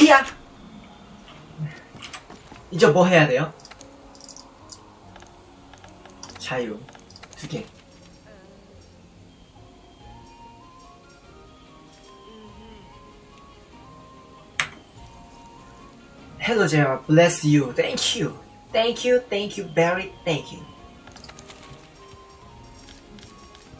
히야! 이제 뭐 해야 돼요? 자유 2개. Hello there, bless you, thank you, very thank you.